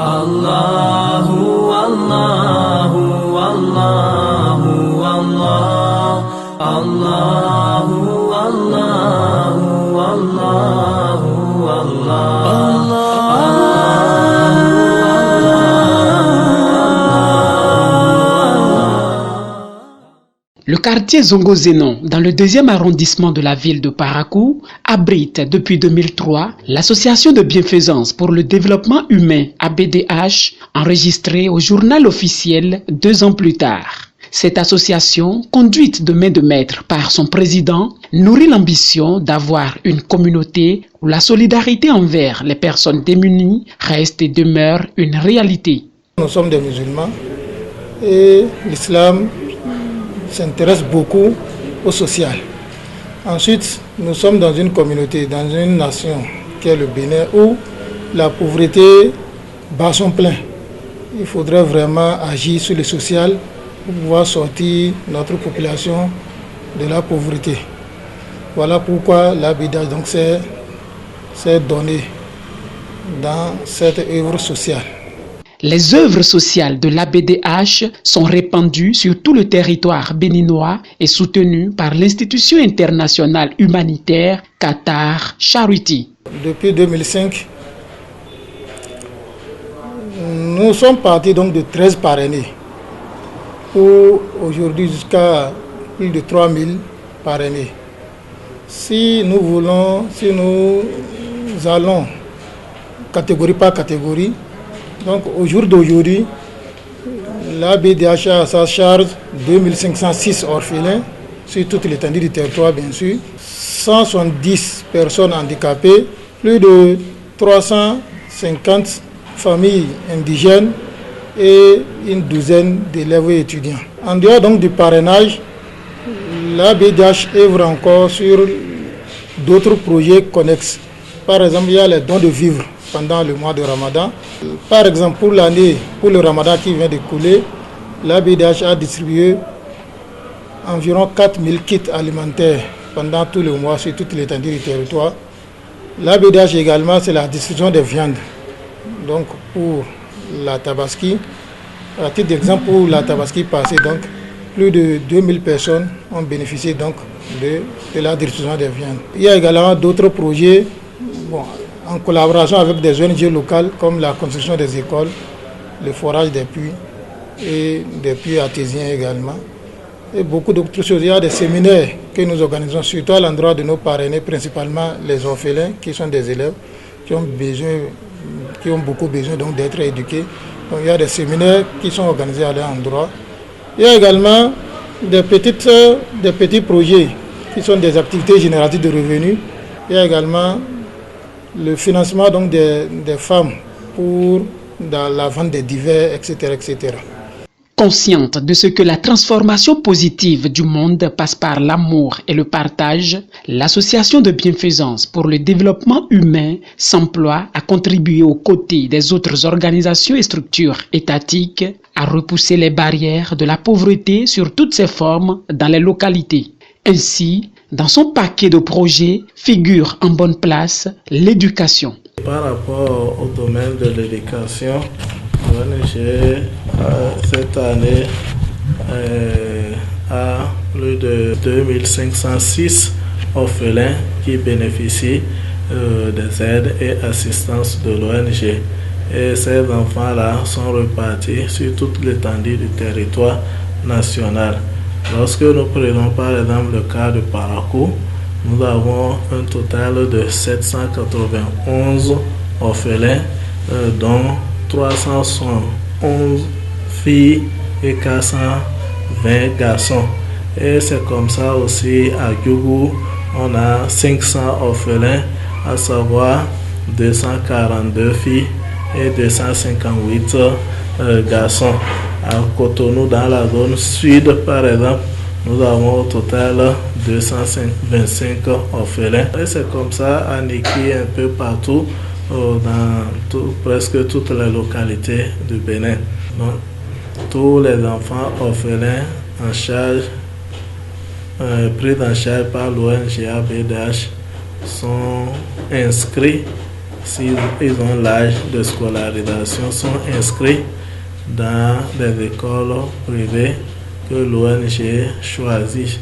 Allahu, Allahu, Allahu, Allah. Allahu, Allahu, Allahu, Allah. Le quartier Zongo-Zenon, dans le 2e arrondissement de la ville de Parakou, abrite depuis 2003 l'association de bienfaisance pour le développement humain ABDH, enregistrée au journal officiel 2 ans plus tard. Cette association, conduite de main de maître par son président, nourrit l'ambition d'avoir une communauté où la solidarité envers les personnes démunies reste et demeure une réalité. Nous sommes des musulmans et l'islam s'intéresse beaucoup au social. Ensuite, nous sommes dans une communauté, dans une nation qui est le Bénin, où la pauvreté bat son plein. Il faudrait vraiment agir sur le social pour pouvoir sortir notre population de la pauvreté. Voilà pourquoi l'ABDH donc s'est donné dans cette œuvre sociale. Les œuvres sociales de l'ABDH sont répandues sur tout le territoire béninois et soutenues par l'institution internationale humanitaire Qatar Charity. Depuis 2005, nous sommes partis donc de 13 parrainés pour aujourd'hui jusqu'à plus de 3000 parrainés. Si nous allons catégorie par catégorie, donc au jour d'aujourd'hui, l'ABDH a à sa charge 2506 orphelins sur toute l'étendue du territoire bien sûr, 170 personnes handicapées, plus de 350 familles indigènes et une douzaine d'élèves et étudiants. En dehors donc du parrainage, l'ABDH œuvre encore sur d'autres projets connexes. Par exemple, il y a les dons de vivres pendant le mois de Ramadan. Par exemple, pour le Ramadan qui vient de couler, l'ABDH a distribué environ 4000 kits alimentaires pendant tout le mois sur toute l'étendue du territoire. L'ABDH également, c'est la distribution des viandes. Donc pour la Tabaski, à titre d'exemple, pour la Tabaski passée, donc plus de 2000 personnes ont bénéficié donc de la distribution des viandes. Il y a également d'autres projets en collaboration avec des ONG locales comme la construction des écoles, le forage des puits et des puits artésiens également. Et beaucoup d'autres choses. Il y a des séminaires que nous organisons, surtout à l'endroit de nos parrainés, principalement les orphelins qui sont des élèves qui ont beaucoup besoin donc d'être éduqués. Donc, il y a des séminaires qui sont organisés à leur endroit. Il y a également des petits projets qui sont des activités génératrices de revenus. Il y a également le financement donc des femmes pour la vente des divers, etc., etc. Consciente de ce que la transformation positive du monde passe par l'amour et le partage, l'association de bienfaisance pour le développement humain s'emploie à contribuer aux côtés des autres organisations et structures étatiques à repousser les barrières de la pauvreté sur toutes ses formes dans les localités. Ainsi, dans son paquet de projets figure en bonne place l'éducation. Par rapport au domaine de l'éducation, l'ONG cette année a plus de 2506 orphelins qui bénéficient des aides et assistances de l'ONG. Et ces enfants-là sont repartis sur toute l'étendue du territoire national. Lorsque nous prenons par exemple le cas de Parakou, nous avons un total de 791 orphelins, dont 311 filles et 420 garçons. Et c'est comme ça aussi à Djougou, on a 500 orphelins, à savoir 242 filles et 258 garçons. À Cotonou, dans la zone sud, par exemple, nous avons au total 225 orphelins. Et c'est comme ça à Niki, un peu partout, dans presque toutes les localités du Bénin. Donc, tous les enfants orphelins en charge, pris en charge par l'ONG ABDH, sont inscrits s'ils ont l'âge de scolarisation, sont inscrits dans des écoles privées que l'ONG choisit.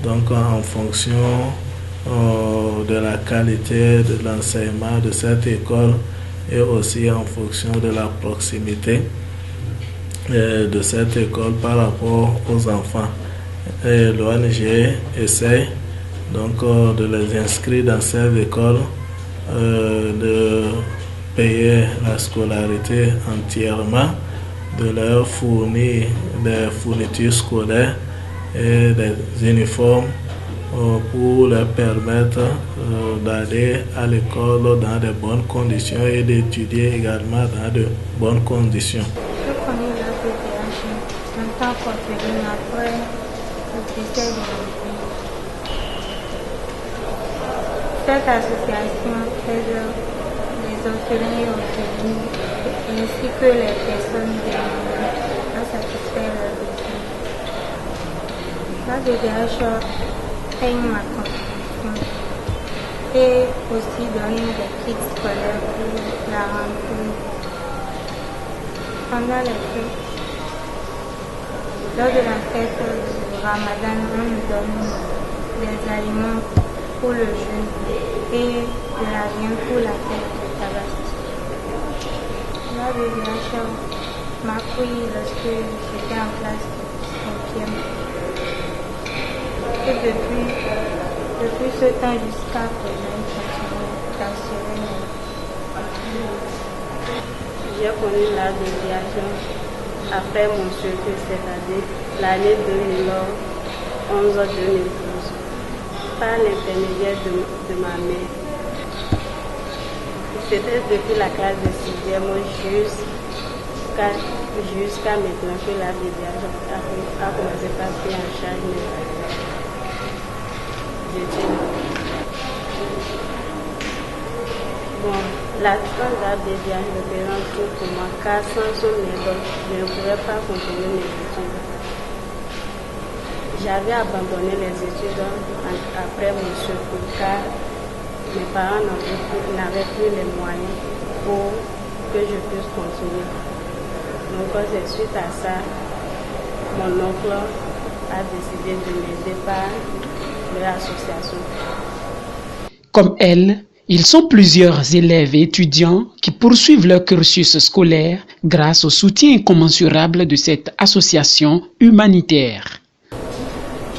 Donc en fonction de la qualité de l'enseignement de cette école et aussi en fonction de la proximité de cette école par rapport aux enfants. L'ONG essaie donc de les inscrire dans ces écoles, de payer la scolarité entièrement, de leur fournir des fournitures scolaires et des uniformes pour leur permettre d'aller à l'école dans de bonnes conditions et d'étudier également dans de bonnes conditions. Je connais la PDH en tant qu'orpheline après le décès de mon père. Cette association aide les orphelins et orphelines ainsi que les personnes démunies à satisfaire leurs besoins. La BDH paye ma contribution et aussi donne des kits scolaires pour la rentrée. Pendant les fêtes, lors de la fête du Ramadan, on nous donne des aliments pour le jeûne et de la viande pour la fête de Tabaski. La BDH m'a pris lorsque j'étais en classe de 5e. Et depuis ce temps jusqu'à présent, je continue d'assurer mes besoins. J'ai connu la déviation après mon secours, c'est-à-dire l'année 2011-2012, par l'intermédiaire de ma mère. C'était depuis la classe de 6e jusqu'à maintenant que la déviation a commencé par prendre en charge mes études. Bon, l'assistance à la déviation représente tout pour moi, car sans son aide, je ne pourrais pas continuer mes études. J'avais abandonné les études après mon secours, car mes parents n'avaient plus les moyens pour que je puisse continuer. Donc c'est suite à ça, mon oncle a décidé de m'aider par l'association. Comme elle, ils sont plusieurs élèves et étudiants qui poursuivent leur cursus scolaire grâce au soutien incommensurable de cette association humanitaire.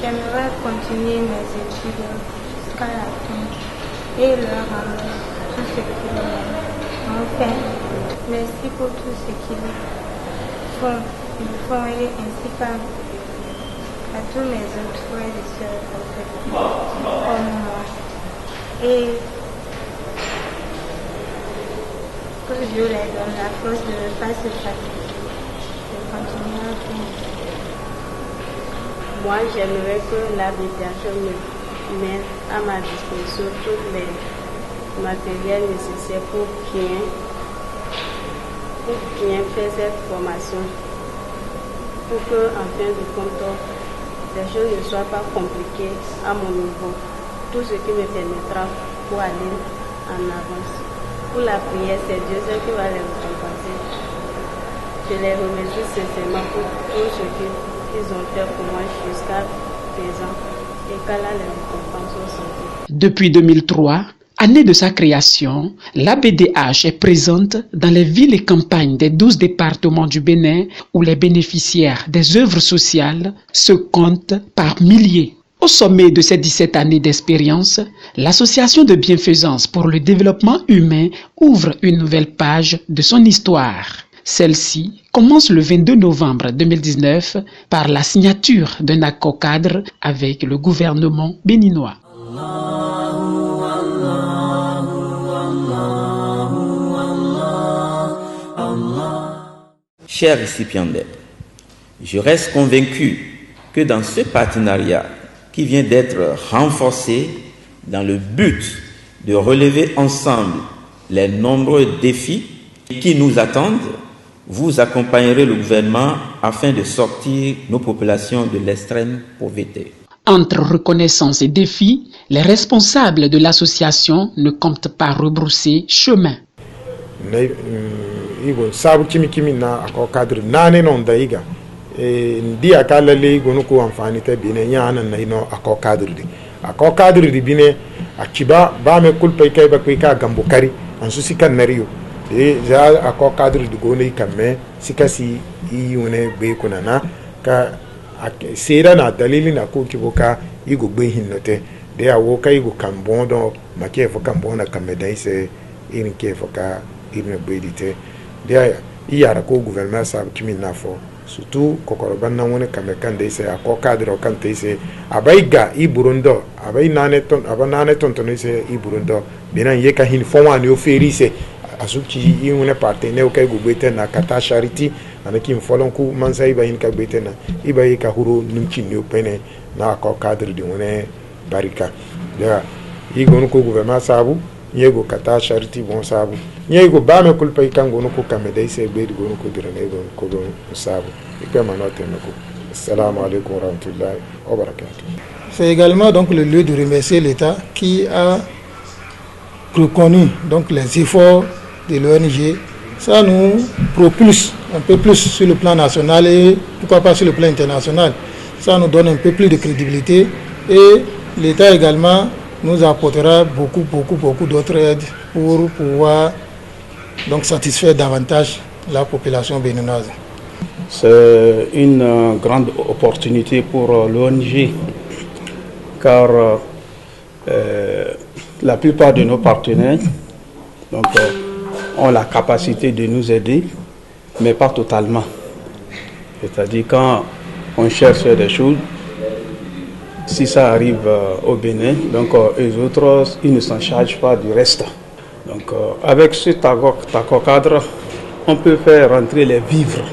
J'aimerais continuer mes études jusqu'à la fin et leur rendre tout ce qu'ils m'ont. Enfin, merci pour tout ce qu'ils font et ainsi qu'à tous mes autres frères et sœurs comme moi. Et que Dieu leur donne la force de ne pas se fatiguer, de continuer à faire. Moi, j'aimerais que la médiation me mette à ma disposition tous les matériels nécessaires pour bien faire cette formation. Pour que, en fin de compte, les choses ne soient pas compliquées à mon niveau. Tout ce qui me permettra pour aller en avance. Pour la prière, c'est Dieu seul qui va les récompenser. Je les remercie sincèrement pour tout ce qu'ils ont fait pour moi jusqu'à présent et qu'Allah les récompense au centre. Depuis 2003, année de sa création, l'ABDH est présente dans les villes et campagnes des 12 départements du Bénin où les bénéficiaires des œuvres sociales se comptent par milliers. Au sommet de ces 17 années d'expérience, l'Association de bienfaisance pour le développement humain ouvre une nouvelle page de son histoire. Celle-ci commence le 22 novembre 2019 par la signature d'un accord cadre avec le gouvernement béninois. Chers récipiendaires, je reste convaincu que dans ce partenariat qui vient d'être renforcé dans le but de relever ensemble les nombreux défis qui nous attendent, vous accompagnerez le gouvernement afin de sortir nos populations de l'extrême pauvreté. Entre reconnaissance et défi, les responsables de l'association ne comptent pas rebrousser chemin. Ndi akala le gonu ko amfani ta bine yana na ino ako kadri di bine akiba ba me kulpa kai ba ka gambo kari an su sikan nariyo de za ako kadri di gonu kamme sikasi i wone be kunana ka sera na dalili na ko kiboka igo be hinnote de awo kai go kambo do make fo kambo na kamme dai se irin ke fo ka irin be dite de iyara ko gouvernement sa kimi na fo surtout kokoroban na woni kame kan de se ako cadre kan te se abaiga i burundo abai nane ton ton se i burundo binan ye ka hin fo wani o feri se asuki i woni partenaire o kai gubete na kata charity anaki mfolon ku mansai ba hin ka gbete na i ba ka huro numchi ni o pene na ako cadre di woni barika ya i gonu ko gouvernement sabu yego kata charity bon sabu yego ba me kulpa ikango no ko kameda ise be di gono ko dirane ko do sabu ikpe manote nako. Assalamu alaikum wa rahmatullahi wa barakatuh. C'est également donc le lieu de remercier l'État qui a reconnu donc les efforts de l'ONG. Ça nous propulse un peu plus sur le plan national et pourquoi pas sur le plan international. Ça nous donne un peu plus de crédibilité et l'État également nous apportera beaucoup d'autres aides pour pouvoir donc satisfaire davantage la population béninoise. C'est une grande opportunité pour l'ONG car la plupart de nos partenaires ont la capacité de nous aider, mais pas totalement. C'est-à-dire quand on cherche des choses, si ça arrive au Bénin, donc les autres, ils ne s'en chargent pas du reste. Donc avec cet accord cadre, on peut faire rentrer les vivres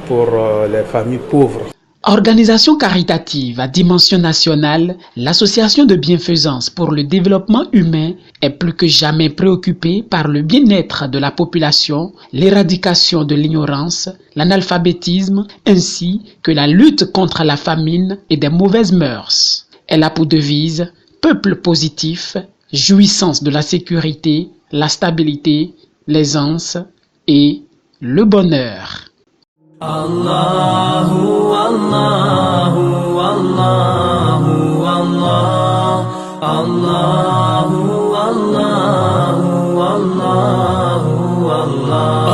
pour les familles pauvres. Organisation caritative à dimension nationale, l'association de bienfaisance pour le développement humain est plus que jamais préoccupée par le bien-être de la population, l'éradication de l'ignorance, l'analphabétisme, ainsi que la lutte contre la famine et des mauvaises mœurs. Elle a pour devise « Peuple positif, jouissance de la sécurité, la stabilité, l'aisance et le bonheur ». Allahu Allahu Allahu Allah Allahu Allahu Allahu Allah